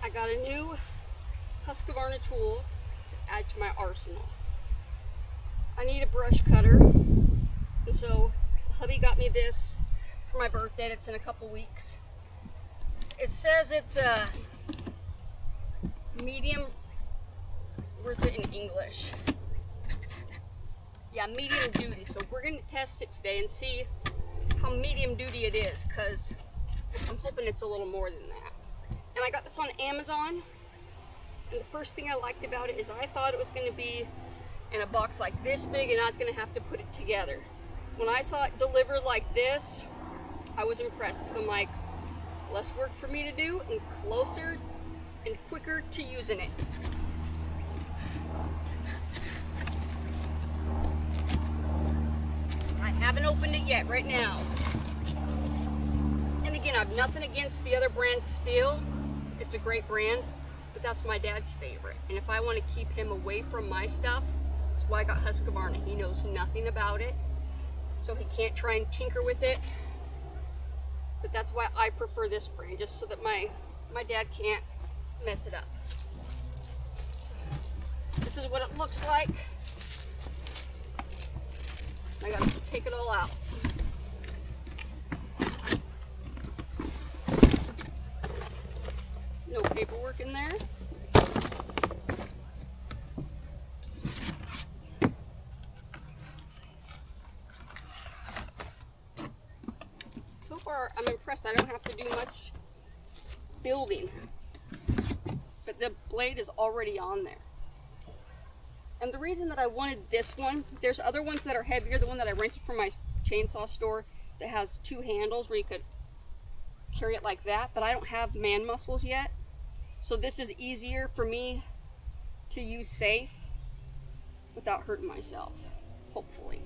I got a new HUSQVARNA tool to add to my arsenal. I need a brush cutter, and so hubby got me this for my birthday. That's in a couple weeks. It says it's a medium, where's it in English? Yeah, medium duty. So we're going to test it today and see how medium duty it is, because I'm hoping it's a little more than that. And I got this on Amazon, and the first thing I liked about it is I thought it was going to be in a box like this big and I was going to have to put it together. When I saw it delivered like this, I was impressed, because I'm like, less work for me to do and closer and quicker to using it. I haven't opened it yet right now. And again, I have nothing against the other brand still. It's a great brand, but that's my dad's favorite. And if I want to keep him away from my stuff, that's why I got HUSQVARNA. He knows nothing about it, so he can't try and tinker with it. But that's why I prefer this brand, just so that my dad can't mess it up. This is what it looks like. I gotta take it all out. No paperwork in there. So far, I'm impressed. I don't have to do much building, but the blade is already on there. And the reason that I wanted this one, there's other ones that are heavier. The one that I rented from my chainsaw store that has two handles where you could carry it like that, but I don't have man muscles yet. So this is easier for me to use safe without hurting myself, hopefully.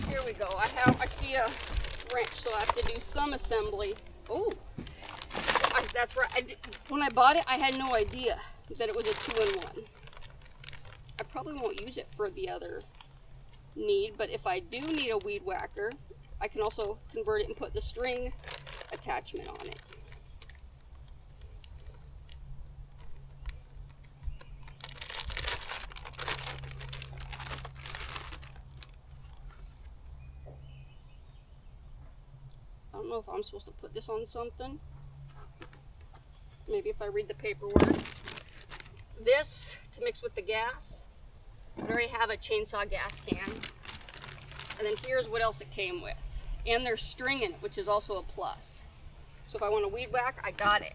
Here we go. I see a wrench, so I have to do some assembly. Oh, that's right. When I bought it, I had no idea that it was a 2-in-1. I probably won't use it for the other need, but if I do need a weed whacker, I can also convert it and put the string attachment on it. I don't know if I'm supposed to put this on something. Maybe if I read the paperwork. This to mix with the gas. I already have a chainsaw gas can. And then here's what else it came with. And there's string in it, which is also a plus. So if I want a weed whack, I got it.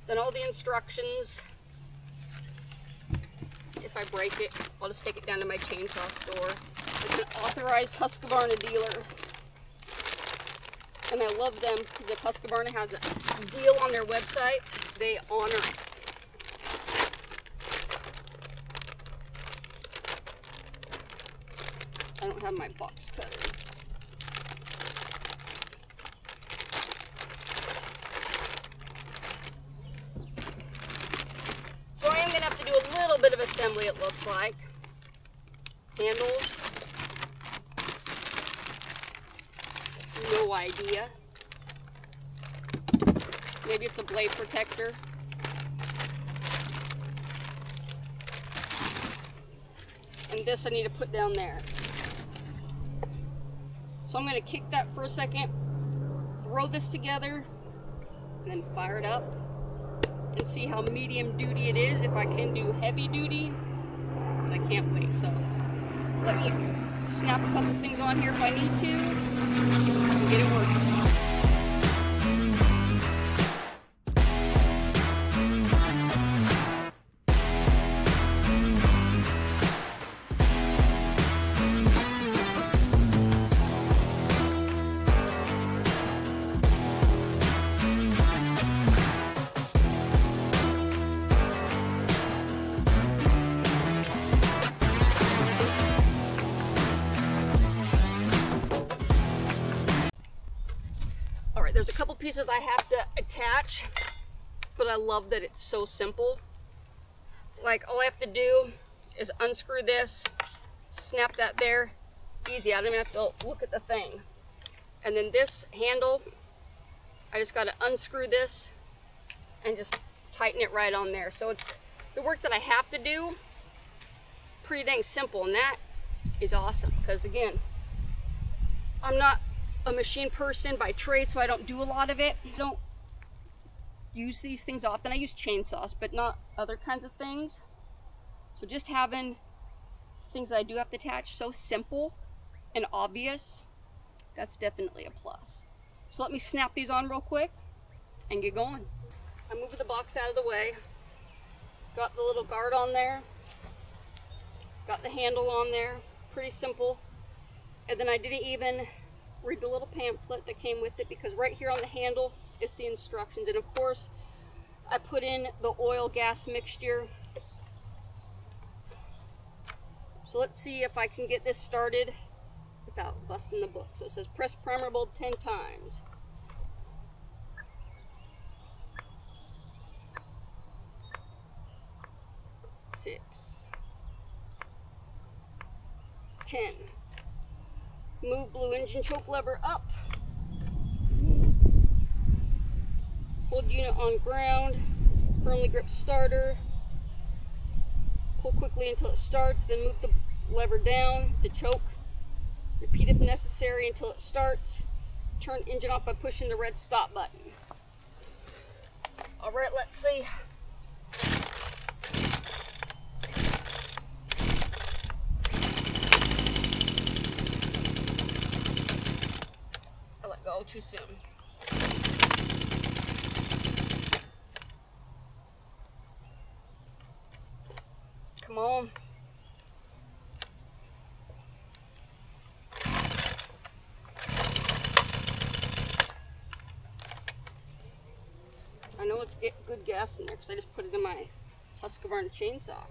Then all the instructions. If I break it, I'll just take it down to my chainsaw store. It's an authorized HUSQVARNA dealer. And I love them because if HUSQVARNA has a deal on their website, they honor it. I don't have my box cutter. So I am going to have to do a little bit of assembly, it looks like. Handles. No idea. Maybe it's a blade protector. And this I need to put down there. So I'm going to kick that for a second, throw this together, and then fire it up and see how medium duty it is. If I can do heavy duty, I can't wait. So let me snap a couple things on here if I need to and get it working. There's a couple pieces I have to attach, but I love that it's so simple. Like, all I have to do is unscrew this, snap that there, easy. I don't even have to look at the thing. And then this handle, I just got to unscrew this and just tighten it right on there. So it's the work that I have to do, pretty dang simple, and that is awesome. Because again, I'm not a machine person by trade, so I don't do a lot of it. I don't use these things often. I use chainsaws, but not other kinds of things. So just having things that I do have to attach so simple and obvious, that's definitely a plus. So let me snap these on real quick and get going. I moved the box out of the way, got the little guard on there, got the handle on there, pretty simple. And then I didn't even read the little pamphlet that came with it, because right here on the handle is the instructions. And of course, I put in the oil gas mixture. So let's see if I can get this started without busting the book. So it says press primer bulb 10 times. Six. 10. Move blue engine choke lever up. Hold unit on ground. Firmly grip starter. Pull quickly until it starts, then move the lever down, the choke. Repeat if necessary until it starts. Turn engine off by pushing the red stop button. All right, let's see. I let go too soon. Come on. I know it's good gas in there because I just put it in my HUSQVARNA chainsaw.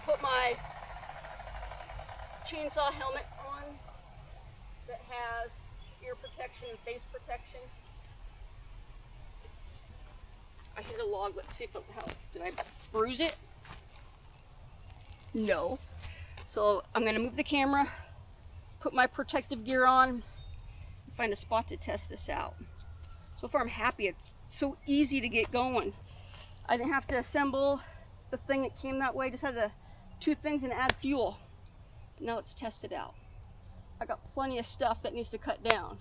Put my chainsaw helmet on that has ear protection and face protection. I hit a log. Let's see if it helped. Did I bruise it? No. So I'm going to move the camera, put my protective gear on, and find a spot to test this out. So far I'm happy. It's so easy to get going. I didn't have to assemble the thing. It came that way. Just had to two things and add fuel. Now let's test it out. I got plenty of stuff that needs to cut down,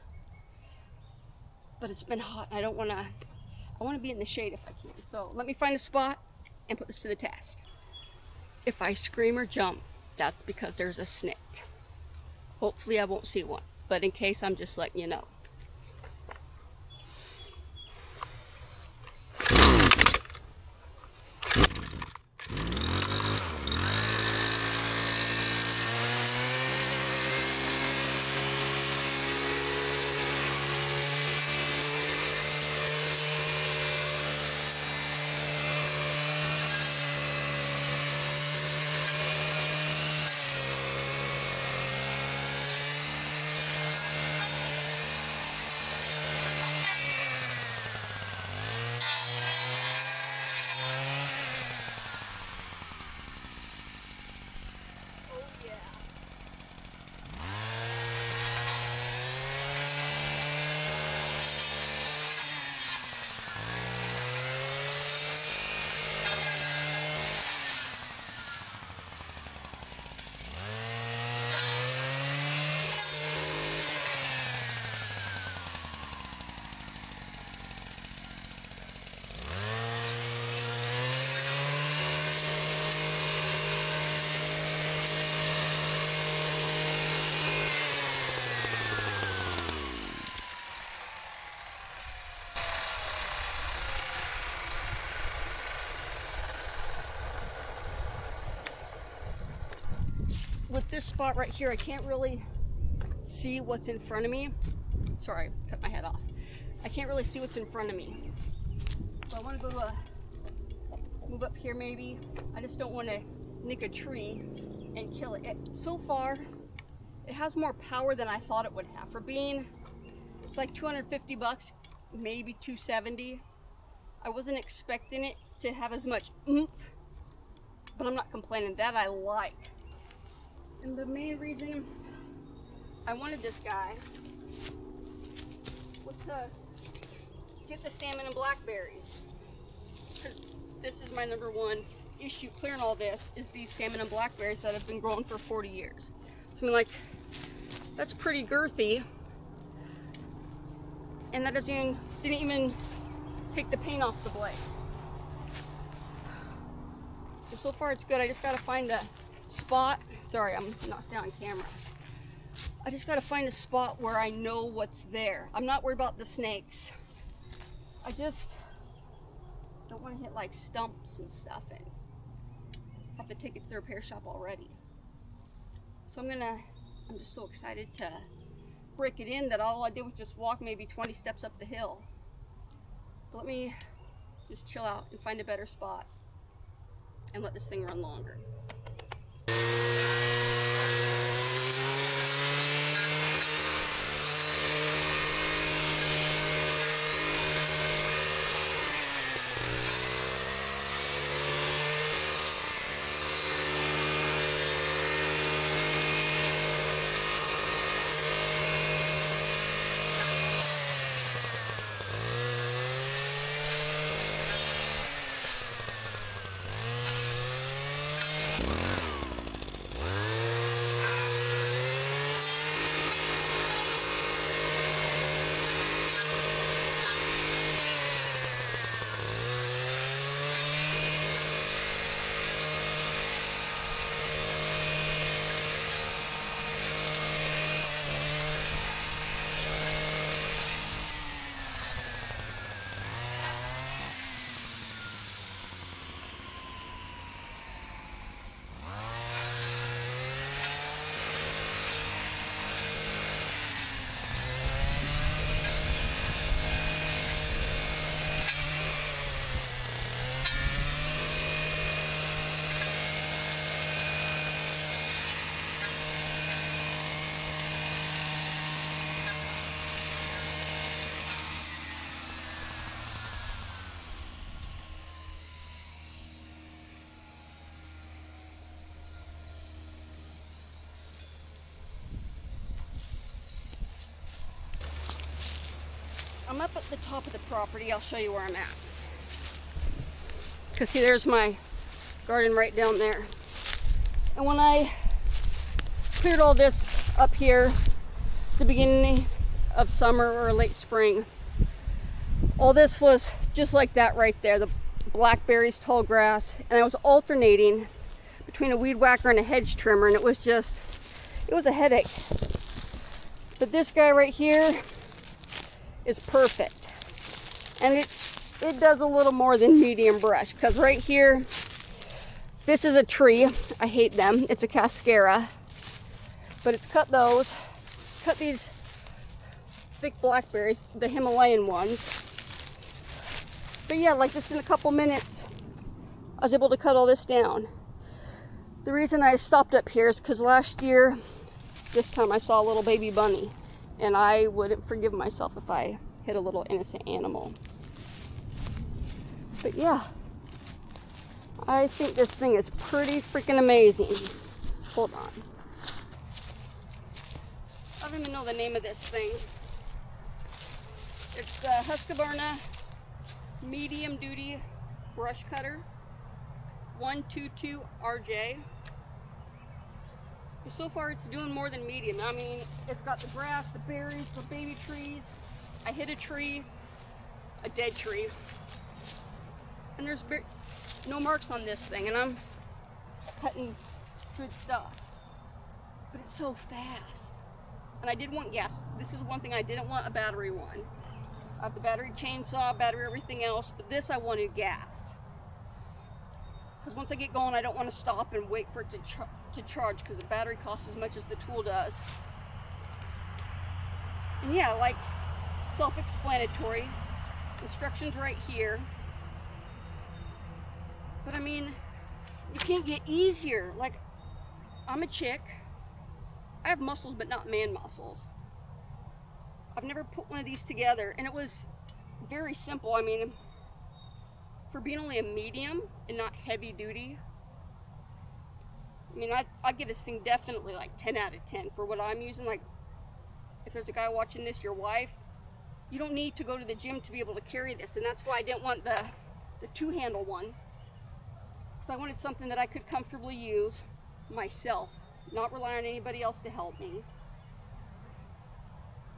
but it's been hot. I want to be in the shade if I can. So let me find a spot and put this to the test. If I scream or jump, that's because there's a snake. Hopefully I won't see one, but in case, I'm just letting you know. With this spot right here, I can't really see what's in front of me. Sorry, cut my head off. I can't really see what's in front of me. So I want to go to move up here maybe. I just don't want to nick a tree and kill it. So far, it has more power than I thought it would have. For being, it's like 250 bucks, maybe 270. I wasn't expecting it to have as much oomph, but I'm not complaining. That I like. And the main reason I wanted this guy was to get the salmon and blackberries. Because this is my number one issue clearing all this, is these salmon and blackberries that have been growing for 40 years. So I mean, like, that's pretty girthy. And that didn't even take the paint off the blade. So far it's good. I just gotta find a spot. Sorry, I'm not staying on camera. I just gotta find a spot where I know what's there. I'm not worried about the snakes. I just don't want to hit like stumps and stuff and have to take it to the repair shop already. So I'm just so excited to break it in that all I did was just walk maybe 20 steps up the hill. But let me just chill out and find a better spot and let this thing run longer. I'm up at the top of the property. I'll show you where I'm at. Because see, there's my garden right down there. And when I cleared all this up here, the beginning of summer or late spring, all this was just like that right there. The blackberries, tall grass, and I was alternating between a weed whacker and a hedge trimmer, and it was a headache. But this guy right here is perfect, and it does a little more than medium brush, because right here, this is a tree. I hate them. It's a cascara, but it's cut these thick blackberries, the Himalayan ones. But yeah, like just in a couple minutes, I was able to cut all this down. The reason I stopped up here is because last year, this time I saw a little baby bunny, and I wouldn't forgive myself if I hit a little innocent animal. But yeah, I think this thing is pretty freaking amazing. Hold on. I don't even know the name of this thing. It's the HUSQVARNA medium duty brush cutter 122 RJ. So far it's doing more than medium. I mean, it's got the grass, the berries, the baby trees. I hit a tree, a dead tree, and there's no marks on this thing, and I'm cutting good stuff. But it's so fast. And I did want gas. This is one thing I didn't want, a battery one. I have the battery chainsaw, battery everything else, but this I wanted gas. Because once I get going, I don't want to stop and wait for it to charge, because the battery costs as much as the tool does. And yeah, like, self-explanatory, instructions right here. But I mean, you can't get easier. Like, I'm a chick. I have muscles, but not man muscles. I've never put one of these together, and it was very simple. I mean, for being only a medium and not heavy duty, I mean, I'd give this thing definitely like 10 out of 10 for what I'm using. Like, if there's a guy watching this, your wife, you don't need to go to the gym to be able to carry this. And that's why I didn't want the two-handle one, because I wanted something that I could comfortably use myself, not rely on anybody else to help me.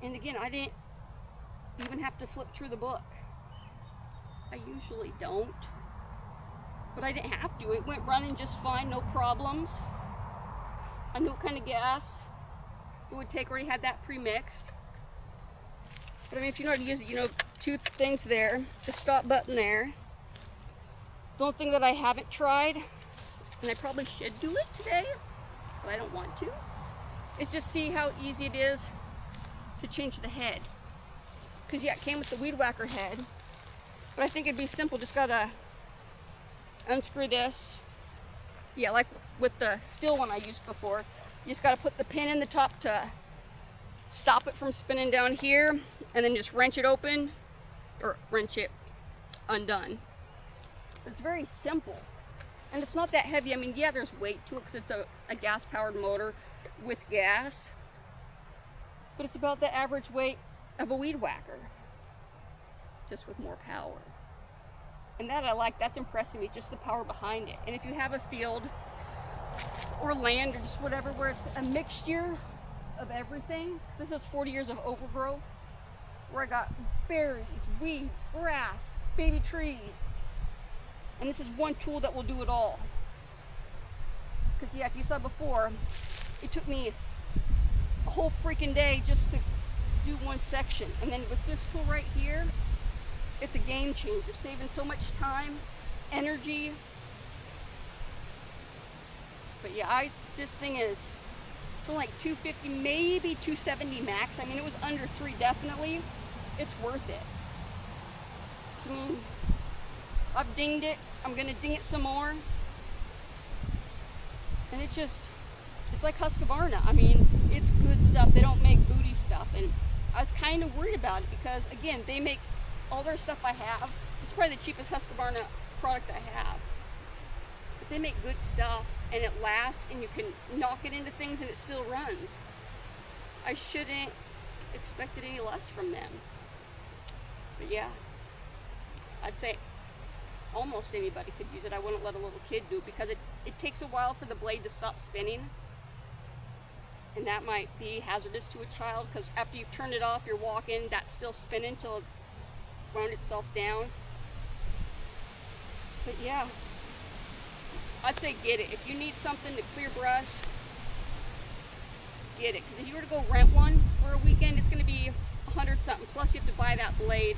And again, I didn't even have to flip through the book. I usually don't, but I didn't have to. It went running just fine, no problems. I knew what kind of gas it would take. Already had that pre-mixed. But I mean, if you know how to use it, you know, two things there, the stop button there. The only thing that I haven't tried, and I probably should do it today, but I don't want to, is just see how easy it is to change the head. Because yeah, it came with the weed whacker head, but I think it'd be simple. Just gotta unscrew this. Yeah, like with the steel one I used before, you just gotta put the pin in the top to stop it from spinning down here, and then just wrench it open, or wrench it undone. It's very simple, and it's not that heavy. I mean, yeah, there's weight to it because it's a gas-powered motor with gas, but it's about the average weight of a weed whacker, just with more power. And that I like. That's impressing me, just the power behind it. And if you have a field or land or just whatever where it's a mixture of everything, this is 40 years of overgrowth, where I got berries, weeds, grass, baby trees, and this is one tool that will do it all. Because yeah, if you saw before, it took me a whole freaking day just to do one section, and then with this tool right here, it's a game changer, saving so much time, energy. But yeah, this thing is for like $250, maybe $270 max. I mean, it was under $3 definitely. It's worth it. So, I mean, I've dinged it. I'm gonna ding it some more. And it's like HUSQVARNA. I mean, it's good stuff. They don't make booty stuff. And I was kind of worried about it because, again, they make all their stuff I have. It's probably the cheapest HUSQVARNA product I have. But they make good stuff, and it lasts, and you can knock it into things, and it still runs. I shouldn't expect it any less from them. But yeah, I'd say almost anybody could use it. I wouldn't let a little kid do it because it takes a while for the blade to stop spinning. And that might be hazardous to a child because after you've turned it off, you're walking, that's still spinning till it wound itself down. But yeah, I'd say get it. If you need something to clear brush, get it. Because if you were to go rent one for a weekend, it's going to be $100 something. Plus you have to buy that blade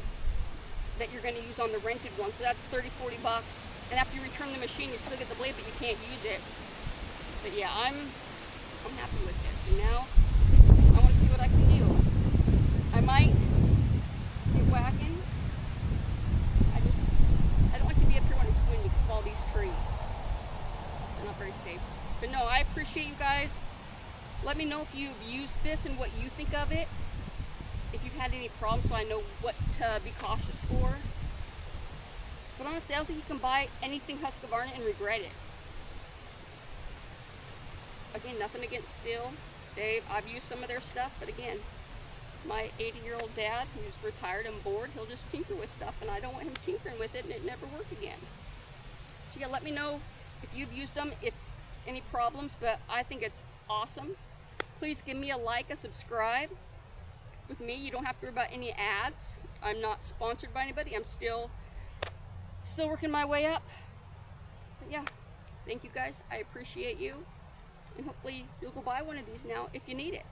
that you're going to use on the rented one. So that's $30-40. And after you return the machine, you still get the blade, but you can't use it. But yeah, I'm happy with this. And now I want to see what I can do. I might get whacking. I don't like to be up here when it's windy because of all these trees. They're not very stable. But no, I appreciate you guys. Let me know if you've used this and what you think of it. If you've had any problems, so I know what to be cautious for. But honestly, I don't think you can buy anything HUSQVARNA and regret it. Again, nothing against Stihl, Dave. I've used some of their stuff, but again, my 80-year-old dad, who's retired and bored, he'll just tinker with stuff, and I don't want him tinkering with it and it never work again. So yeah, let me know if you've used them, if any problems, but I think it's awesome. Please give me a like, a subscribe. With me, you don't have to worry about any ads. I'm not sponsored by anybody. I'm still working my way up. But yeah, thank you guys. I appreciate you. And hopefully you'll go buy one of these now if you need it.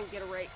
go get a rake.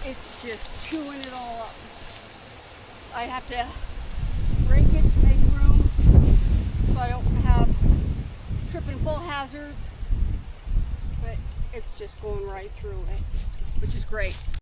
It's just chewing it all up. I have to rake it to make room so I don't have trip and fall hazards, but it's just going right through it, which is great.